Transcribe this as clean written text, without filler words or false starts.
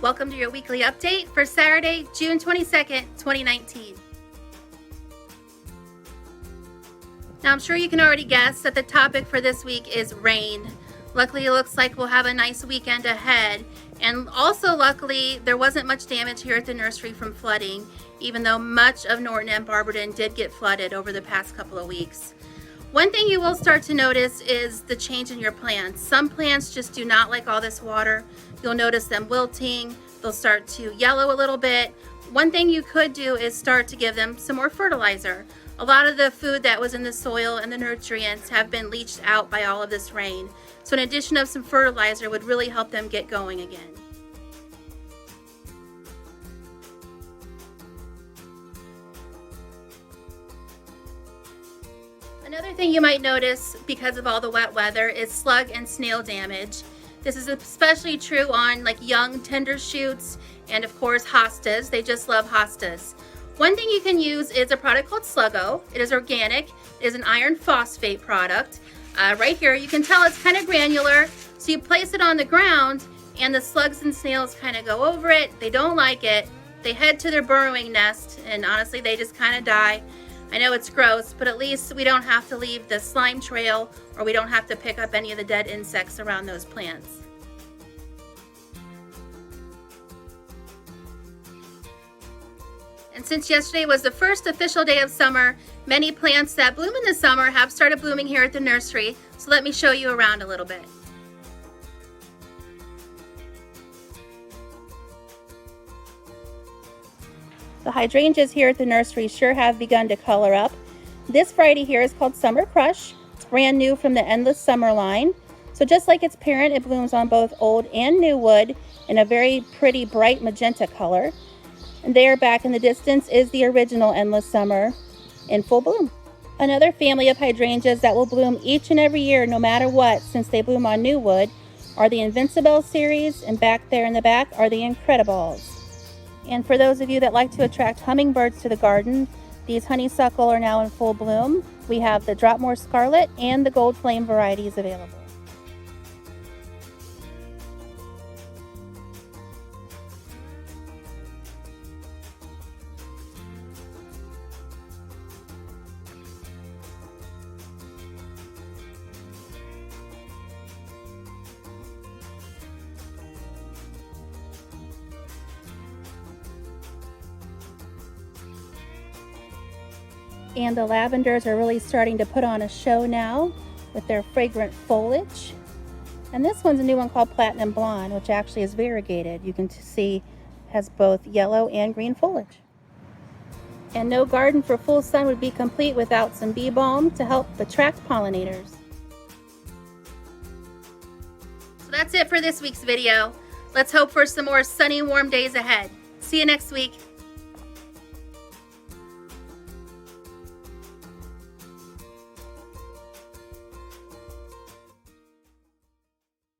Welcome to your weekly update for Saturday, June 22nd, 2019. Now I'm sure you can already guess that the topic for this week is rain. Luckily it looks like we'll have a nice weekend ahead, and also luckily there wasn't much damage here at the nursery from flooding, even though much of Norton and Barberton did get flooded over the past couple of weeks. One thing you will start to notice is the change in your plants. Some plants just do not like all this water. You'll notice them wilting, they'll start to yellow a little bit. One thing you could do is start to give them some more fertilizer. A lot of the food that was in the soil and the nutrients have been leached out by all of this rain. So an addition of some fertilizer would really help them get going again. Another thing you might notice because of all the wet weather is slug and snail damage. This is especially true on like young tender shoots and of course hostas. They just love hostas. One thing you can use is a product called Sluggo. It is organic. It is an iron phosphate product. Right here you can tell it's kind of granular. So you place it on the ground and the slugs and snails kind of go over it. They don't like it. They head to their burrowing nest and honestly they just kind of die. I know it's gross, but at least we don't have to leave the slime trail or we don't have to pick up any of the dead insects around those plants. And since yesterday was the first official day of summer, many plants that bloom in the summer have started blooming here at the nursery. So let me show you around a little bit. The hydrangeas here at the nursery sure have begun to color up. This variety here is called Summer Crush. It's brand new from the Endless Summer line. So just like its parent, it blooms on both old and new wood in a very pretty bright magenta color. And there back in the distance is the original Endless Summer in full bloom. Another family of hydrangeas that will bloom each and every year no matter what, since they bloom on new wood, are the Invincible series, and back there in the back are the Incredibles. And for those of you that like to attract hummingbirds to the garden, these honeysuckle are now in full bloom. We have the Dropmore Scarlet and the Gold Flame varieties available. And the lavenders are really starting to put on a show now with their fragrant foliage. And this one's a new one called Platinum Blonde, which actually is variegated. You can see has both yellow and green foliage. And no garden for full sun would be complete without some bee balm to help attract pollinators. So that's it for this week's video. Let's hope for some more sunny, warm days ahead. See you next week.